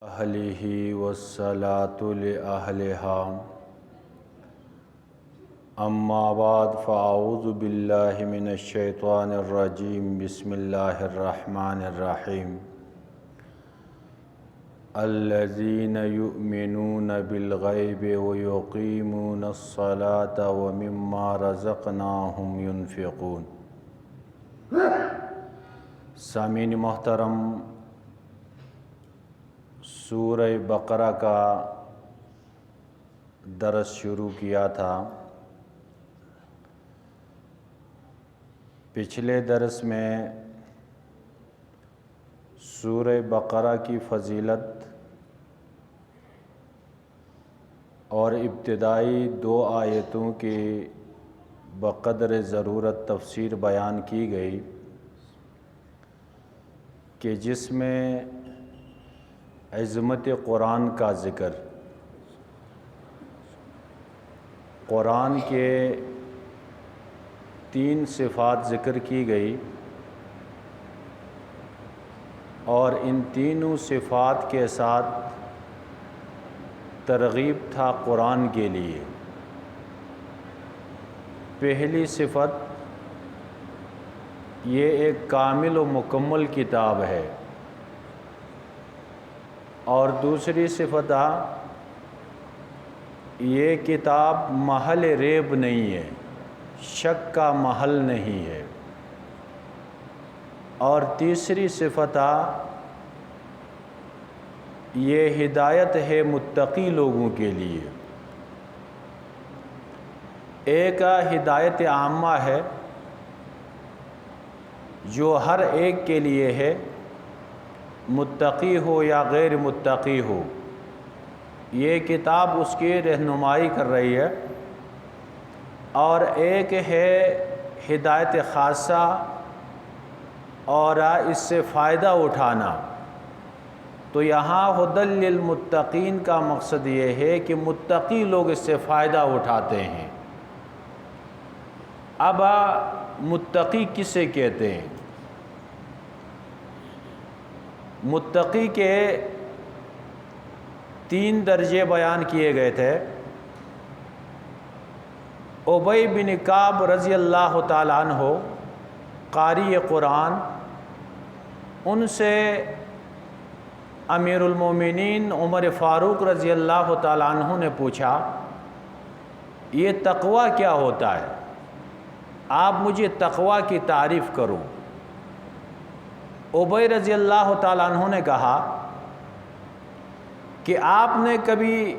اہلہ والصلاۃ لأہلہا اما بعد فاعوذ باللہ من الشیطان الرجیم بسم اللہ الرحمن الرحیم الذین یؤمنون بالغیب ویقیمون الصلاة ومما رزقناہم ینفقون۔ سامعین محترم، سورہ بقرہ کا درس شروع کیا تھا۔ پچھلے درس میں سورہ بقرہ کی فضیلت اور ابتدائی 2 آیتوں کی بقدر ضرورت تفسیر بیان کی گئی کہ جس میں عظمت قرآن کا ذکر، قرآن کے 3 صفات ذکر کی گئی اور ان تینوں صفات کے ساتھ ترغیب تھا قرآن کے لیے۔ پہلی صفت، یہ ایک کامل و مکمل کتاب ہے، اور دوسری صفت یہ کتاب محل ریب نہیں ہے، شک کا محل نہیں ہے، اور تیسری صفت یہ ہدایت ہے متقی لوگوں کے لیے۔ ایک ہدایت عامہ ہے جو ہر ایک کے لیے ہے، متقی ہو یا غیر متقی ہو، یہ کتاب اس کی رہنمائی کر رہی ہے۔ اور ایک ہے ہدایت خاصہ اور اس سے فائدہ اٹھانا، تو یہاں ھدی للمتقین کا مقصد یہ ہے کہ متقی لوگ اس سے فائدہ اٹھاتے ہیں۔ اب متقی کسے کہتے ہیں؟ متقی کے 3 درجے بیان کیے گئے تھے۔ ابی بن کعب رضی اللہ تعالیٰ عنہ قاری قرآن، ان سے امیر المومنین عمر فاروق رضی اللہ تعالیٰ عنہ نے پوچھا، یہ تقوی کیا ہوتا ہے؟ آپ مجھے تقوی کی تعریف کرو۔ ابی رضی اللہ تعالیٰ عنہ نے کہا کہ آپ نے کبھی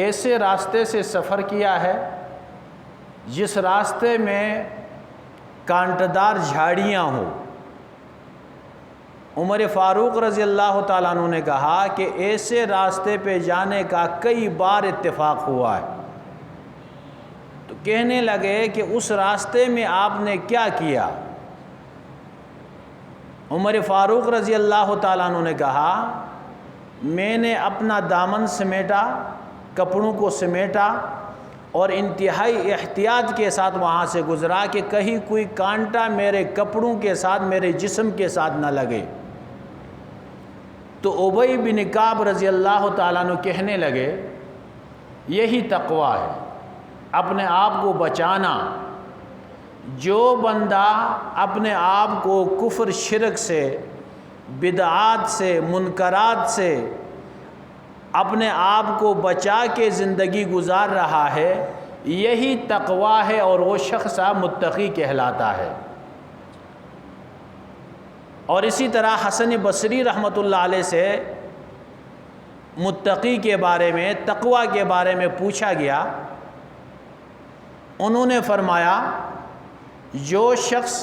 ایسے راستے سے سفر کیا ہے جس راستے میں کانٹے دار جھاڑیاں ہوں؟ عمر فاروق رضی اللہ تعالیٰ عنہ نے کہا کہ ایسے راستے پہ جانے کا کئی بار اتفاق ہوا ہے۔ تو کہنے لگے کہ اس راستے میں آپ نے کیا کیا؟ عمر فاروق رضی اللہ تعالیٰ عنہ نے کہا، میں نے اپنا دامن سمیٹا، کپڑوں کو سمیٹا اور انتہائی احتیاط کے ساتھ وہاں سے گزرا کہ کہیں کوئی کانٹا میرے کپڑوں کے ساتھ، میرے جسم کے ساتھ نہ لگے۔ تو ابی بن کعب رضی اللہ تعالیٰ عنہ کہنے لگے، یہی تقوی ہے، اپنے آپ کو بچانا۔ جو بندہ اپنے آپ کو کفر شرک سے، بدعات سے، منکرات سے اپنے آپ کو بچا کے زندگی گزار رہا ہے، یہی تقوی ہے، اور وہ شخص متقی کہلاتا ہے۔ اور اسی طرح حسن بصری رحمۃ اللہ علیہ سے متقی کے بارے میں، تقوی کے بارے میں پوچھا گیا۔ انہوں نے فرمایا، جو شخص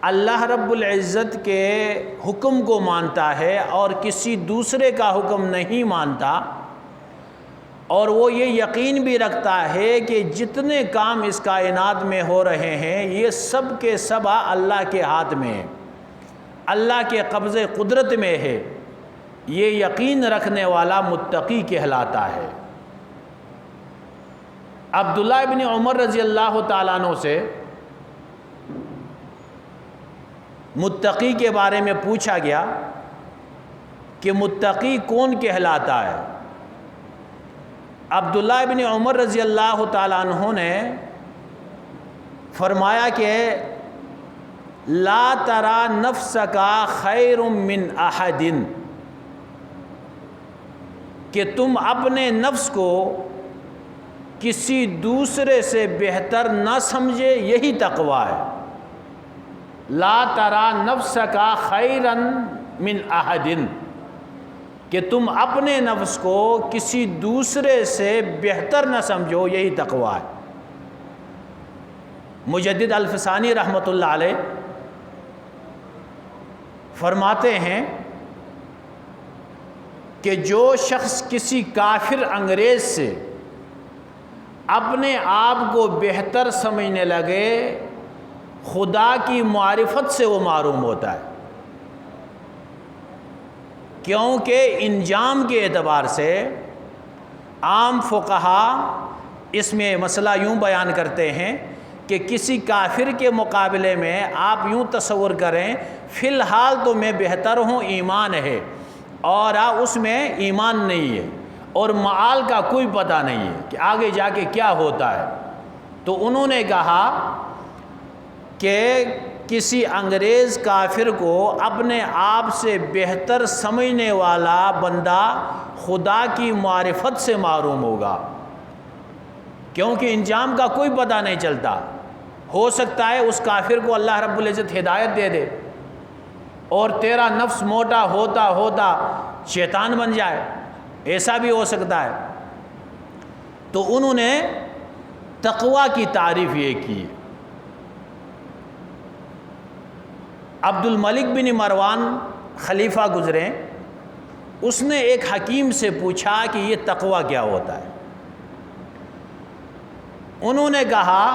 اللہ رب العزت کے حکم کو مانتا ہے اور کسی دوسرے کا حکم نہیں مانتا، اور وہ یہ یقین بھی رکھتا ہے کہ جتنے کام اس کائنات میں ہو رہے ہیں یہ سب کے سب اللہ کے ہاتھ میں ہیں، اللہ کے قبضے قدرت میں ہے، یہ یقین رکھنے والا متقی کہلاتا ہے۔ عبداللہ ابن عمر رضی اللہ تعالیٰ عنہ سے متقی کے بارے میں پوچھا گیا کہ متقی کون کہلاتا ہے؟ عبداللہ ابن عمر رضی اللہ تعالیٰ عنہ نے فرمایا کہ لا ترى نفسک خیر من احد، کہ تم اپنے نفس کو کسی دوسرے سے بہتر نہ سمجھے، یہی تقوی ہے۔ لا ترى نفسک خیرا من احد، کہ تم اپنے نفس کو کسی دوسرے سے بہتر نہ سمجھو، یہی تقوی ہے۔ مجدد الفسانی رحمۃ اللہ علیہ فرماتے ہیں کہ جو شخص کسی کافر انگریز سے اپنے آپ کو بہتر سمجھنے لگے، خدا کی معرفت سے وہ محروم ہوتا ہے، کیونکہ انجام کے اعتبار سے عام فقہا اس میں مسئلہ یوں بیان کرتے ہیں کہ کسی کافر کے مقابلے میں آپ یوں تصور کریں، فی الحال تو میں بہتر ہوں، ایمان ہے، اور اس میں ایمان نہیں ہے اور معال کا کوئی پتہ نہیں ہے کہ آگے جا کے کیا ہوتا ہے۔ تو انہوں نے کہا کہ کسی انگریز کافر کو اپنے آپ سے بہتر سمجھنے والا بندہ خدا کی معرفت سے محروم ہوگا، کیونکہ انجام کا کوئی پتہ نہیں چلتا۔ ہو سکتا ہے اس کافر کو اللہ رب العزت ہدایت دے دے اور تیرا نفس موٹا ہوتا ہوتا شیطان بن جائے، ایسا بھی ہو سکتا ہے۔ تو انہوں نے تقوی کی تعریف یہ کی۔ عبد الملک بن مروان خلیفہ گزرے، اس نے ایک حکیم سے پوچھا کہ یہ تقوی کیا ہوتا ہے؟ انہوں نے کہا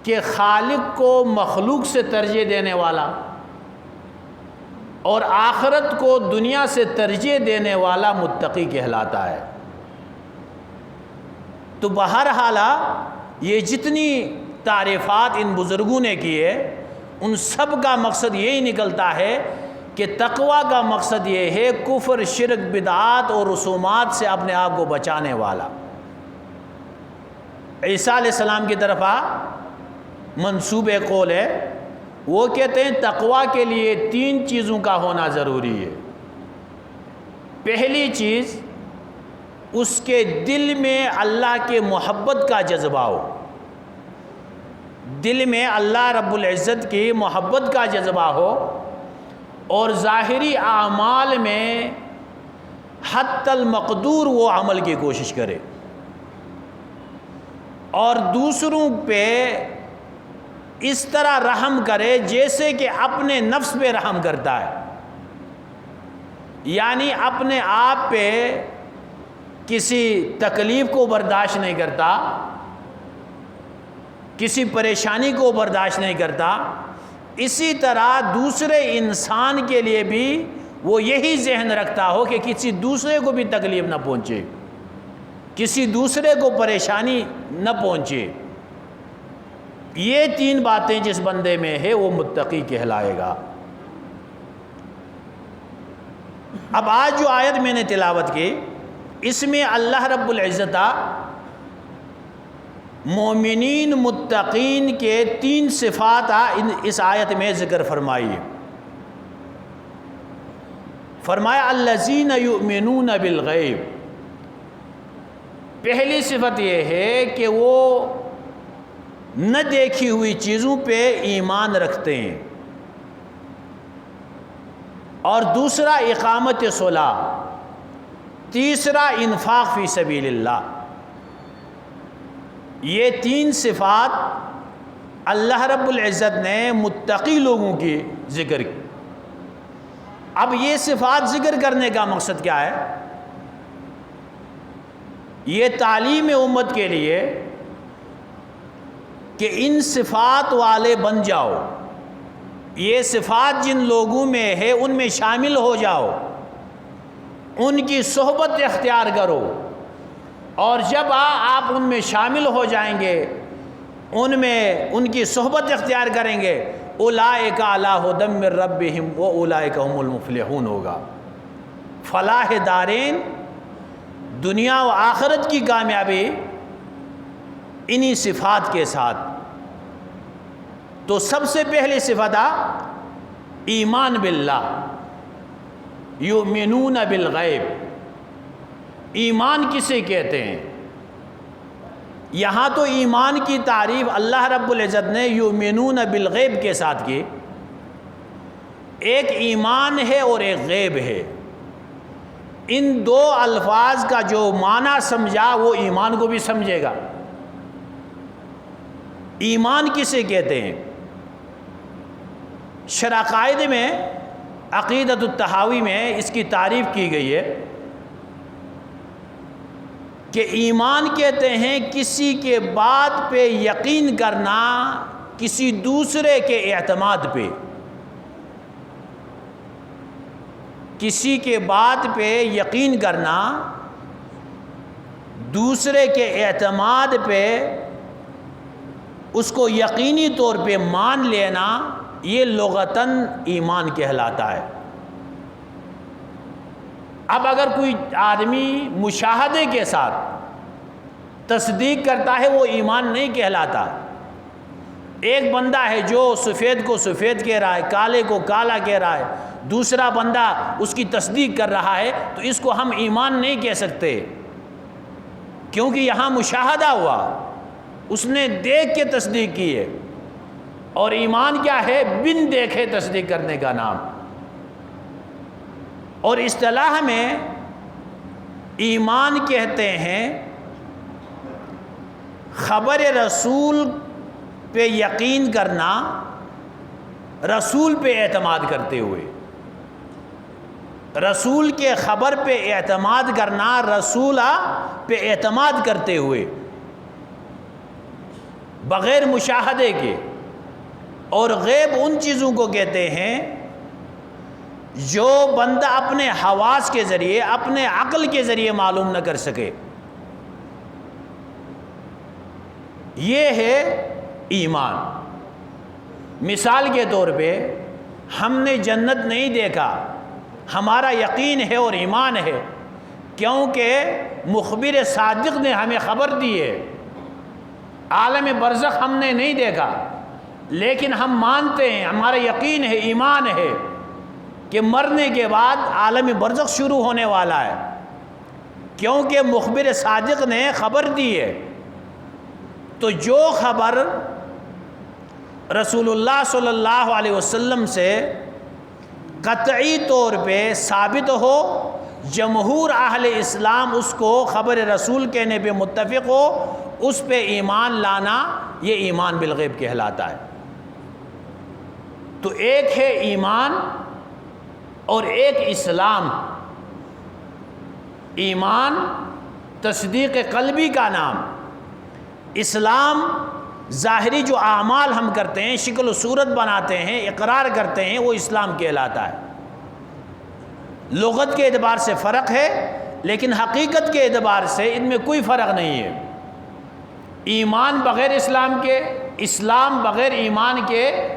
کہ خالق کو مخلوق سے ترجیح دینے والا اور آخرت کو دنیا سے ترجیح دینے والا متقی کہلاتا ہے۔ تو بہرحال یہ جتنی تعریفات ان بزرگوں نے کیے، ان سب کا مقصد یہی نکلتا ہے کہ تقوی کا مقصد یہ ہے کفر، شرک، بدعات اور رسومات سے اپنے آپ کو بچانے والا۔ عیسیٰ علیہ السلام کی طرف منسوب قول ہے، وہ کہتے ہیں تقوی کے لیے 3 چیزوں کا ہونا ضروری ہے۔ پہلی چیز، اس کے دل میں اللہ کے محبت کا جذبہ ہو، دل میں اللہ رب العزت کی محبت کا جذبہ ہو، اور ظاہری اعمال میں حتی المقدور وہ عمل کی کوشش کرے، اور دوسروں پہ اس طرح رحم کرے جیسے کہ اپنے نفس پہ رحم کرتا ہے، یعنی اپنے آپ پہ کسی تکلیف کو برداشت نہیں کرتا، کسی پریشانی کو برداشت نہیں کرتا، اسی طرح دوسرے انسان کے لیے بھی وہ یہی ذہن رکھتا ہو کہ کسی دوسرے کو بھی تکلیف نہ پہنچے، کسی دوسرے کو پریشانی نہ پہنچے۔ یہ 3 باتیں جس بندے میں ہے وہ متقی کہلائے گا۔ اب آج جو آیت میں نے تلاوت کی، اس میں اللہ رب العزت مومنین متقین کے 3 صفات اس آیت میں ذکر فرمائی ہے۔ فرمایا الذین یؤمنون بالغیب، پہلی صفت یہ ہے کہ وہ نہ دیکھی ہوئی چیزوں پہ ایمان رکھتے ہیں، اور دوسرا اقامت صلاح، تیسرا انفاق فی سبیل اللہ۔ یہ 3 صفات اللہ رب العزت نے متقی لوگوں کی ذکر کی۔ اب یہ صفات ذکر کرنے کا مقصد کیا ہے؟ یہ تعلیم امت کے لیے کہ ان صفات والے بن جاؤ، یہ صفات جن لوگوں میں ہے ان میں شامل ہو جاؤ، ان کی صحبت اختیار کرو، اور جب آپ ان میں شامل ہو جائیں گے، ان کی صحبت اختیار کریں گے، اولئک علی ھدی من ربہم واولئک ھم المفلحون ہوگا۔ فلاح دارین، دنیا و آخرت کی کامیابی انہی صفات کے ساتھ۔ تو سب سے پہلی صفت ایمان باللہ، یؤمنون بالغیب۔ ایمان کسے کہتے ہیں؟ یہاں تو ایمان کی تعریف اللہ رب العزت نے یؤمنون بالغیب کے ساتھ کی۔ ایک ایمان ہے اور ایک غیب ہے، ان دو الفاظ کا جو معنی سمجھا وہ ایمان کو بھی سمجھے گا۔ ایمان کسے کہتے ہیں؟ شرح عقائد میں عقیدۃ الطحاوی میں اس کی تعریف کی گئی ہے کہ ایمان کہتے ہیں کسی کے بات پہ یقین کرنا کسی دوسرے کے اعتماد پہ، کسی کے بات پہ یقین کرنا دوسرے کے اعتماد پہ، اس کو یقینی طور پہ مان لینا، یہ لغتاً ایمان کہلاتا ہے۔ اب اگر کوئی آدمی مشاہدے کے ساتھ تصدیق کرتا ہے وہ ایمان نہیں کہلاتا۔ ایک بندہ ہے جو سفید کو سفید کہہ رہا ہے، کالے کو کالا کہہ رہا ہے، دوسرا بندہ اس کی تصدیق کر رہا ہے، تو اس کو ہم ایمان نہیں کہہ سکتے، کیونکہ یہاں مشاہدہ ہوا، اس نے دیکھ کے تصدیق کی ہے۔ اور ایمان کیا ہے؟ بن دیکھے تصدیق کرنے کا نام۔ اور اصطلاح میں ایمان کہتے ہیں خبر رسول پہ یقین کرنا، رسول پہ اعتماد کرتے ہوئے، رسول کے خبر پہ اعتماد کرنا، رسول پہ اعتماد کرتے ہوئے بغیر مشاہدے کے۔ اور غیب ان چیزوں کو کہتے ہیں جو بندہ اپنے حواس کے ذریعے، اپنے عقل کے ذریعے معلوم نہ کر سکے، یہ ہے ایمان۔ مثال کے طور پہ ہم نے جنت نہیں دیکھا، ہمارا یقین ہے اور ایمان ہے، کیونکہ مخبر صادق نے ہمیں خبر دی ہے۔ عالم برزخ ہم نے نہیں دیکھا، لیکن ہم مانتے ہیں، ہمارا یقین ہے، ایمان ہے کہ مرنے کے بعد عالم برزخ شروع ہونے والا ہے، کیونکہ مخبر صادق نے خبر دی ہے۔ تو جو خبر رسول اللہ صلی اللہ علیہ وسلم سے قطعی طور پہ ثابت ہو، جمہور اہل اسلام اس کو خبر رسول کہنے پہ متفق ہو، اس پہ ایمان لانا، یہ ایمان بالغیب کہلاتا ہے۔ تو ایک ہے ایمان اور ایک اسلام۔ ایمان تصدیق قلبی کا نام، اسلام ظاہری جو اعمال ہم کرتے ہیں، شکل و صورت بناتے ہیں، اقرار کرتے ہیں، وہ اسلام کہلاتا ہے۔ لغت کے اعتبار سے فرق ہے، لیکن حقیقت کے اعتبار سے ان میں کوئی فرق نہیں ہے۔ ایمان بغیر اسلام کے، اسلام بغیر ایمان کے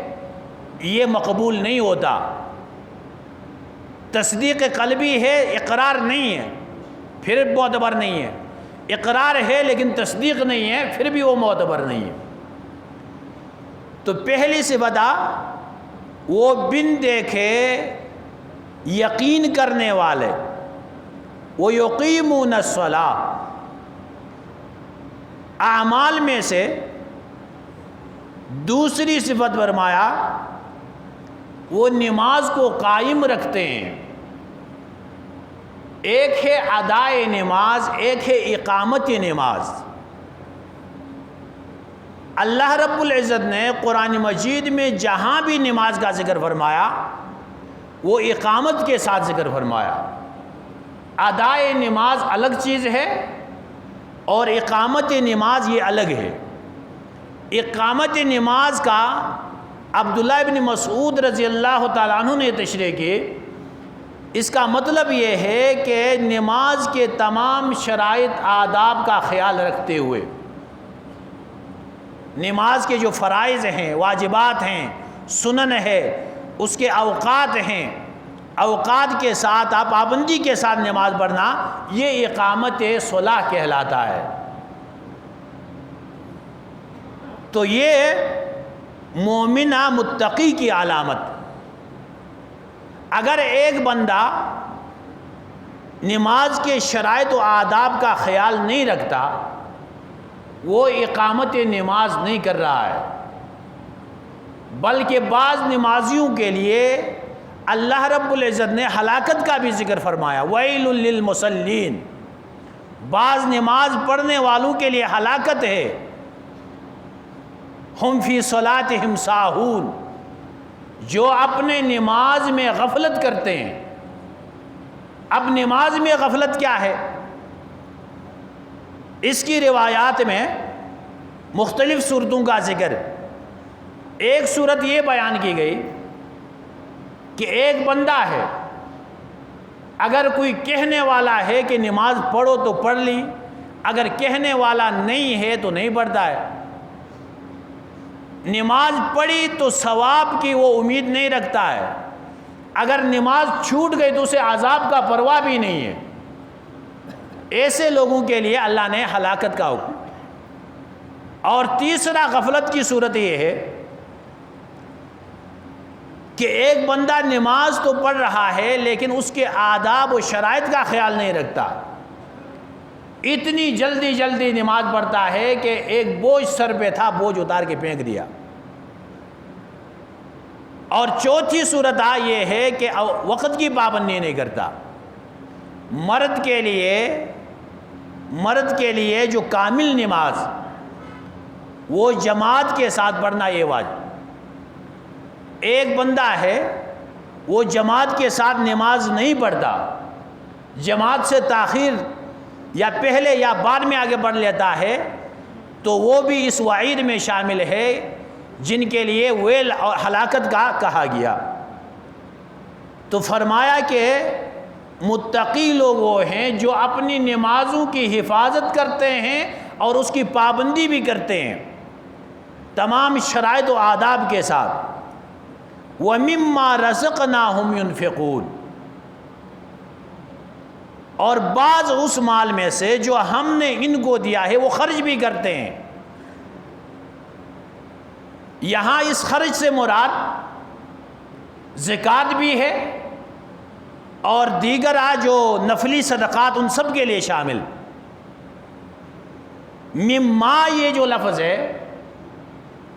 یہ مقبول نہیں ہوتا۔ تصدیق قلبی ہے، اقرار نہیں ہے، پھر معتبر نہیں ہے۔ اقرار ہے لیکن تصدیق نہیں ہے، پھر بھی وہ معتبر نہیں ہے۔ تو پہلی صفت وہ بن دیکھے یقین کرنے والے، وہ یقیمون الصلاۃ۔ اعمال میں سے دوسری صفت فرمایا وہ نماز کو قائم رکھتے ہیں۔ ایک ہے ادائے نماز، ایک ہے اقامت نماز۔ اللہ رب العزت نے قرآن مجید میں جہاں بھی نماز کا ذکر فرمایا وہ اقامت کے ساتھ ذکر فرمایا۔ ادائے نماز الگ چیز ہے اور اقامت نماز یہ الگ ہے۔ اقامت نماز کا عبداللہ ابن مسعود رضی اللہ تعالیٰ عنہ نے تشریح کی، اس کا مطلب یہ ہے کہ نماز کے تمام شرائط آداب کا خیال رکھتے ہوئے، نماز کے جو فرائض ہیں، واجبات ہیں، سنن ہے، اس کے اوقات ہیں، اوقات کے ساتھ پابندی کے ساتھ نماز پڑھنا، یہ اقامت صلاح کہلاتا ہے۔ تو یہ مومنہ متقی کی علامت۔ اگر ایک بندہ نماز کے شرائط و آداب کا خیال نہیں رکھتا، وہ اقامت نماز نہیں کر رہا ہے، بلکہ بعض نمازیوں کے لیے اللہ رب العزت نے ہلاکت کا بھی ذکر فرمایا، ویل للمصلین، بعض نماز پڑھنے والوں کے لیے ہلاکت ہے، ہم فی صلاتہم ساہون، جو اپنے نماز میں غفلت کرتے ہیں۔ اب نماز میں غفلت کیا ہے؟ اس کی روایات میں مختلف صورتوں کا ذکر۔ ایک صورت یہ بیان کی گئی کہ ایک بندہ ہے، اگر کوئی کہنے والا ہے کہ نماز پڑھو تو پڑھ لی، اگر کہنے والا نہیں ہے تو نہیں پڑھتا ہے۔ نماز پڑھی تو ثواب کی وہ امید نہیں رکھتا ہے، اگر نماز چھوٹ گئی تو اسے عذاب کا پرواہ بھی نہیں ہے۔ ایسے لوگوں کے لیے اللہ نے ہلاکت کا حکم۔ اور تیسرا غفلت کی صورت یہ ہے کہ ایک بندہ نماز تو پڑھ رہا ہے لیکن اس کے آداب و شرائط کا خیال نہیں رکھتا، اتنی جلدی جلدی نماز پڑھتا ہے کہ ایک بوجھ سر پہ تھا، بوجھ اتار کے پھینک دیا۔ اور چوتھی صورت یہ ہے کہ وقت کی پابندی نہیں کرتا۔ مرد کے لیے جو کامل نماز وہ جماعت کے ساتھ پڑھنا یہ واجب۔ ایک بندہ ہے وہ جماعت کے ساتھ نماز نہیں پڑھتا، جماعت سے تاخیر یا پہلے یا بعد میں آگے بڑھ لیتا ہے، تو وہ بھی اس وعید میں شامل ہے جن کے لیے ویل اور ہلاکت کا کہا گیا۔ تو فرمایا کہ متقی لوگ وہ ہیں جو اپنی نمازوں کی حفاظت کرتے ہیں اور اس کی پابندی بھی کرتے ہیں تمام شرائط و آداب کے ساتھ۔ وَمِمَّا رَزَقْنَاهُمْ يُنْفِقُونَ، اور بعض اس مال میں سے جو ہم نے ان کو دیا ہے وہ خرچ بھی کرتے ہیں۔ یہاں اس خرچ سے مراد زکوٰۃ بھی ہے اور دیگر جو نفلی صدقات ان سب کے لیے شامل۔ مما یہ جو لفظ ہے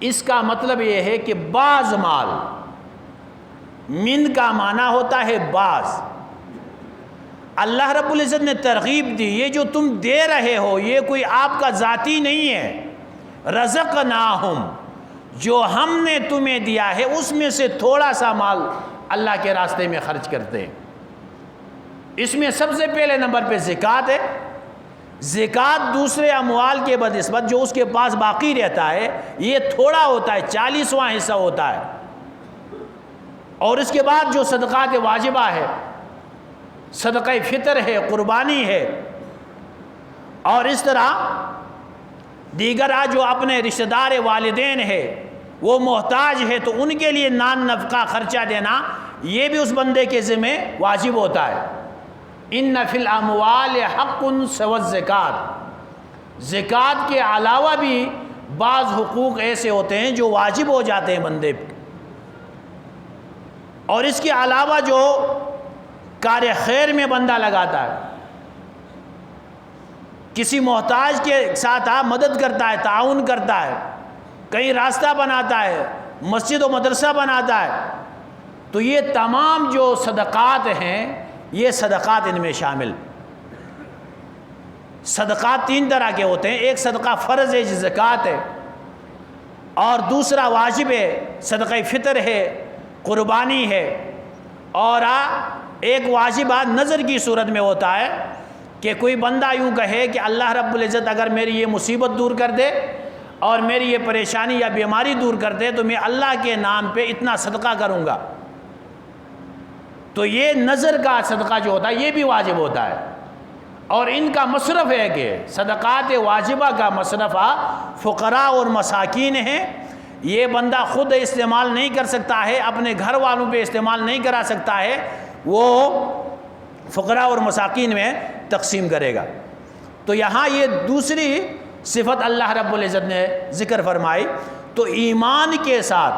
اس کا مطلب یہ ہے کہ بعض مال، من کا معنی ہوتا ہے بعض۔ اللہ رب العزت نے ترغیب دی، یہ جو تم دے رہے ہو یہ کوئی آپ کا ذاتی نہیں ہے، رزقناہم، جو ہم نے تمہیں دیا ہے اس میں سے تھوڑا سا مال اللہ کے راستے میں خرچ کرتے ہیں۔ اس میں سب سے پہلے نمبر پہ زکوٰۃ ہے۔ زکوٰۃ دوسرے اموال کے بنسبت جو اس کے پاس باقی رہتا ہے یہ تھوڑا ہوتا ہے، 40واں حصہ ہوتا ہے۔ اور اس کے بعد جو صدقات واجبہ ہے، صدقہ فطر ہے، قربانی ہے، اور اس طرح دیگر جو اپنے رشتہ دار والدین ہے وہ محتاج ہے تو ان کے لیے نان نفقہ خرچہ دینا یہ بھی اس بندے کے ذمہ واجب ہوتا ہے۔ ان فی الاموال حق سوى الزکوٰۃ، زکوٰۃ کے علاوہ بھی بعض حقوق ایسے ہوتے ہیں جو واجب ہو جاتے ہیں بندے پہ، اور اس کے علاوہ جو کار خیر میں بندہ لگاتا ہے، کسی محتاج کے ساتھ مدد کرتا ہے، تعاون کرتا ہے، کہیں راستہ بناتا ہے، مسجد و مدرسہ بناتا ہے، تو یہ تمام جو صدقات ہیں یہ صدقات ان میں شامل۔ صدقات 3 طرح کے ہوتے ہیں، ایک صدقہ فرض ہے زکوٰۃ ہے، اور دوسرا واجب ہے صدقہ فطر ہے، قربانی ہے، اور ایک واجبہ نظر کی صورت میں ہوتا ہے کہ کوئی بندہ یوں کہے کہ اللہ رب العزت اگر میری یہ مصیبت دور کر دے اور میری یہ پریشانی یا بیماری دور کر دے تو میں اللہ کے نام پہ اتنا صدقہ کروں گا، تو یہ نظر کا صدقہ جو ہوتا ہے یہ بھی واجب ہوتا ہے۔ اور ان کا مصرف ہے کہ صدقات واجبہ کا مصرف فقراء اور مساکین ہیں، یہ بندہ خود استعمال نہیں کر سکتا ہے، اپنے گھر والوں پہ استعمال نہیں کرا سکتا ہے، وہ فقراء اور مساکین میں تقسیم کرے گا۔ تو یہاں یہ دوسری صفت اللہ رب العزت نے ذکر فرمائی۔ تو ایمان کے ساتھ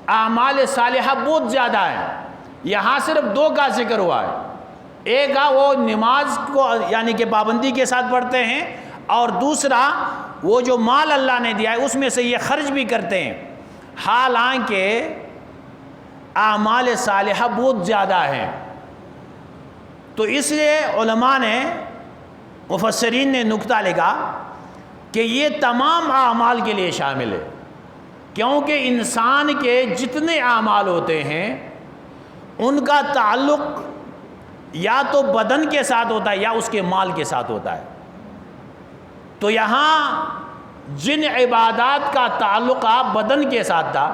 اعمال صالحہ بہت زیادہ ہے، یہاں صرف دو کا ذکر ہوا ہے۔ ایک وہ نماز کو یعنی کہ پابندی کے ساتھ پڑھتے ہیں، اور دوسرا وہ جو مال اللہ نے دیا ہے اس میں سے یہ خرچ بھی کرتے ہیں، حالانکہ اعمال صالحہ بہت زیادہ ہیں۔ تو اس لیے علماء نے، مفسرین نے نکتہ لکھا کہ یہ تمام اعمال کے لیے شامل ہے، کیونکہ انسان کے جتنے اعمال ہوتے ہیں ان کا تعلق یا تو بدن کے ساتھ ہوتا ہے یا اس کے مال کے ساتھ ہوتا ہے۔ تو یہاں جن عبادات کا تعلق بدن کے ساتھ تھا،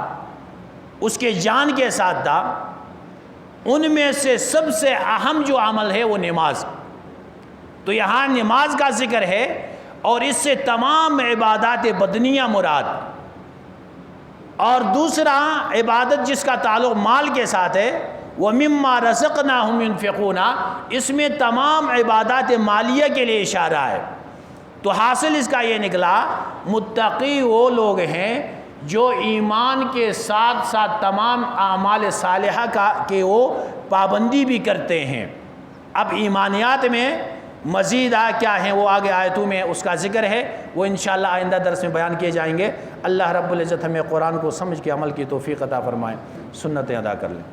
اس کے جان کے ساتھ تھا، ان میں سے سب سے اہم جو عمل ہے وہ نماز۔ تو یہاں نماز کا ذکر ہے، اور اس سے تمام عبادات بدنیہ مراد۔ اور دوسرا عبادت جس کا تعلق مال کے ساتھ ہے، وَمِمَّا رَزَقْنَاهُمْ يُنْفِقُونَ، اس میں تمام عبادات مالیہ کے لیے اشارہ ہے۔ تو حاصل اس کا یہ نکلا، متقی وہ لوگ ہیں جو ایمان کے ساتھ ساتھ تمام اعمال صالحہ کے وہ پابندی بھی کرتے ہیں۔ اب ایمانیات میں مزید کیا ہیں وہ آگے آیتوں میں اس کا ذکر ہے، وہ انشاءاللہ آئندہ درس میں بیان کیے جائیں گے۔ اللہ رب العزت ہمیں قرآن کو سمجھ کے عمل کی توفیق عطا فرمائے، سنتیں ادا کر لیں۔